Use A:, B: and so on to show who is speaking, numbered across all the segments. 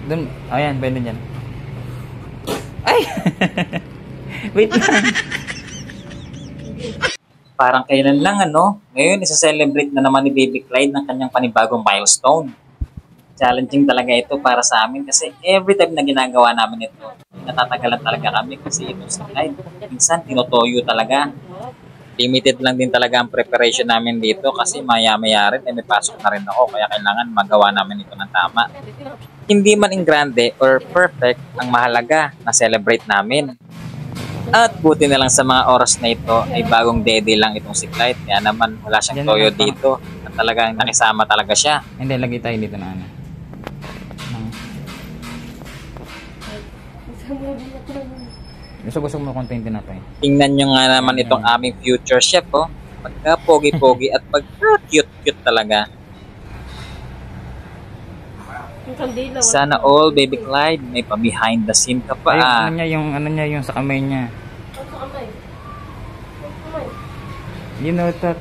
A: Doon, ayan, pwede dyan. Ay! Wait lang.
B: Parang kailan lang ngayon isa-celebrate na naman ni Baby Clyde ng kanyang panibagong milestone. Challenging talaga ito para sa amin kasi every time na ginagawa namin ito, natatagalan talaga kami kasi ito si Clyde. Minsan tinotoyo talaga. Limited lang din talaga ang preparation namin dito kasi maya-maya rin may pasok na rin ako kaya kailangan magawa namin ito ng tama. Hindi man in grande or perfect, ang mahalaga na celebrate namin. At buti na lang sa mga oras na ito ay bagong dede lang itong si Clyde kaya naman wala siyang toyo dito at talagang nakisama talaga siya.
A: Hindi, lagi tayo dito na ano. Gusto mo konti yung tinapay.
B: Tingnan nyo nga naman itong aming future chef, pagka pogi-pogi at pagka cute-cute talaga. Sana all, Baby Clyde, may pa-behind the scene ka pa.
A: Ay, yung sa kamay niya. You know, ta.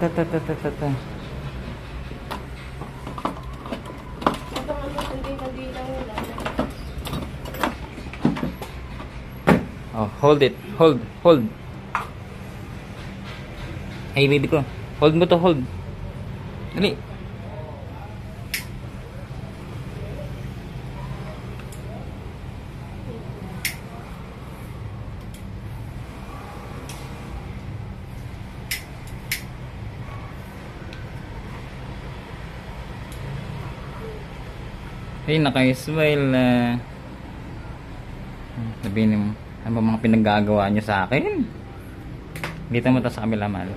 A: Oh, hold it. Hold. Hey, baby ko. Hold mo to, hold. Dali. Hey, naka-smile. Sabihin mo. Ano ba mga pinaggagawa niyo sa akin? Dito mo to sa kabila, mahal.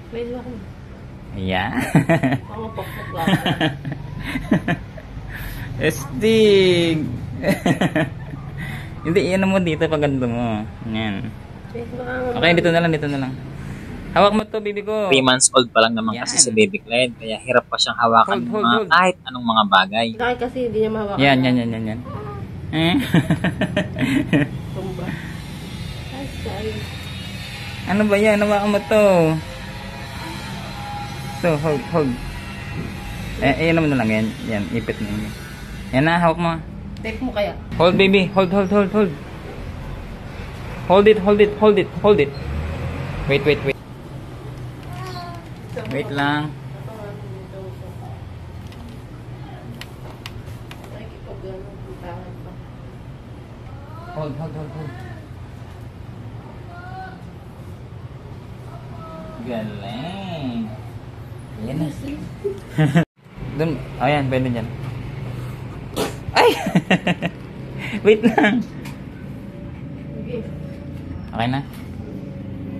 C: Wait lang.
A: Ayan.
C: Mga pokpok lang.
A: Estig. Hindi, iyan mo dito pag ganito mo. Ayan. Okay, dito na lang. Hawak mo to, baby ko.
B: 3 months old pa lang naman kasi si Baby Clyde kaya hirap pa siyang hawakan ng mga kahit anong mga bagay.
C: Kasi hindi niya mahawakan.
A: Yan.
C: Tumba.
A: Ano ba yan? Hawakan mo to. So, hold. Ayan naman na lang yan. Yan, ipit na yun. Yan na, hawak mo.
C: Tape mo kaya?
A: Hold, baby. Hold. Hold it. Wait. Wait lang. Hold. Galing. Ayan na. Doon, ayan, pwede dyan. Ay! Wait lang. Okay na.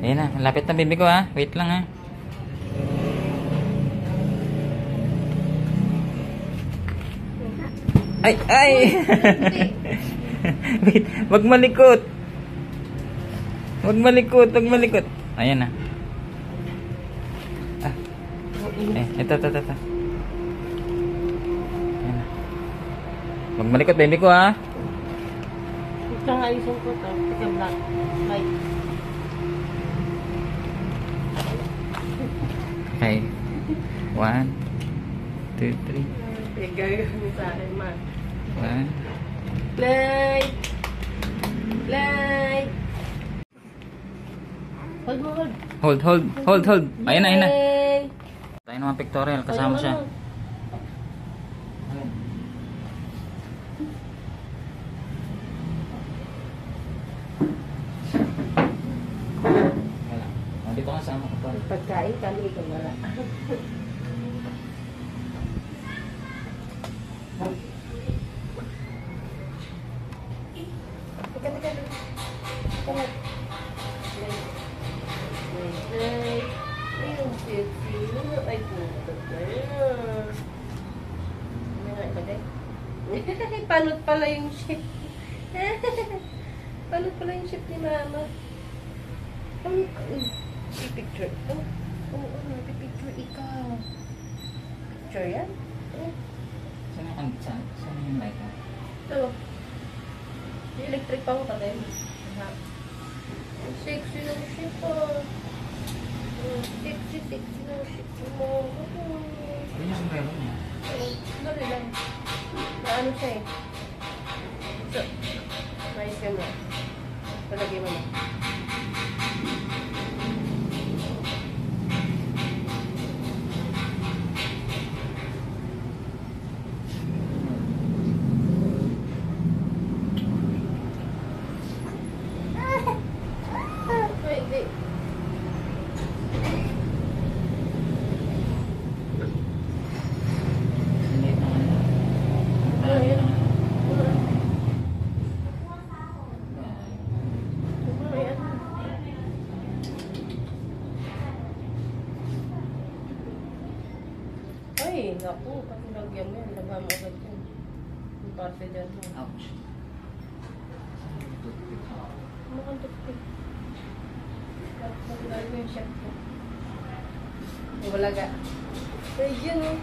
A: Ayan na, lapit na baby ko ha. Wait lang ha. Ay! Wait, wag malikot. Ayan na. Ito. Ayan na. Wag malikot baby ko ha.
C: Ito nga ayusin ko to. Ito black. Light.
A: Okay. 1, 2, 3.
C: Gagawin sa akin, ma.
A: 1.
C: Light.
A: Hold. Ayan na. Tayo naman pictorial. Kasama siya. Wala. Dito kasama ko pa.
C: Pagkain kami ikaw wala. Panot pala yung ship. Panot pala yung ship ni mama. Picture. Picture ikaw. Picture yan?
A: Saan yung light mo?
C: Ito. Yung electric pa ko pa din. Sexy yung ship Sexy yung ship mo.
A: Ano yung sombrero niya?
C: Dali lang. Naano siya So, mais ka mo. Palagay mo na. Wait, wait. Ay, naku, pag nilagyan mo yan, labahan mo agad yan. Yung parte dyan.
B: Ouch.
C: Mukhang toothpick. Pag-lagay mo yung chef ko. Wala ka. Ay, yun oh.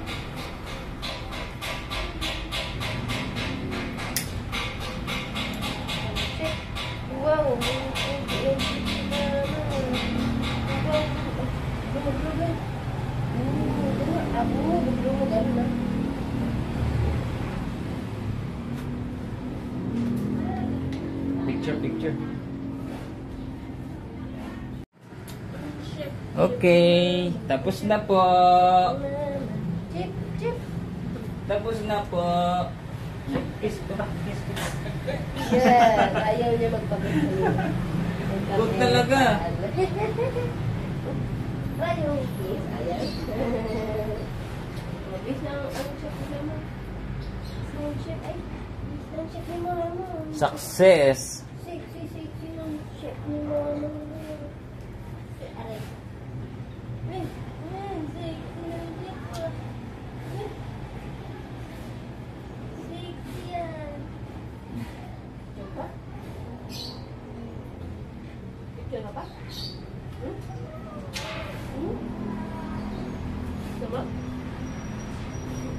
C: Check. Wow. Lumag-lumag. Ako, lumag ano na.
B: Picture.
A: Okay, tapos na po.
C: Chip, chip.
A: Tapos na po.
B: Kiss ko na. Kiss ko.
C: Yes, ayaw niya magpapagsalita.
A: Huwag talaga.
C: Ayaw, kiss, ayaw. Mabis na ang chip ni mama. Ang chip, ay. Ang chip ni mama.
A: Success.
C: Sexy ang chip ni mama. Aray. Sexy ang chip ko. Sexy yan. Diba? Picture na ba? Diba?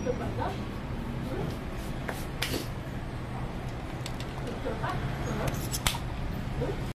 C: Diba ka?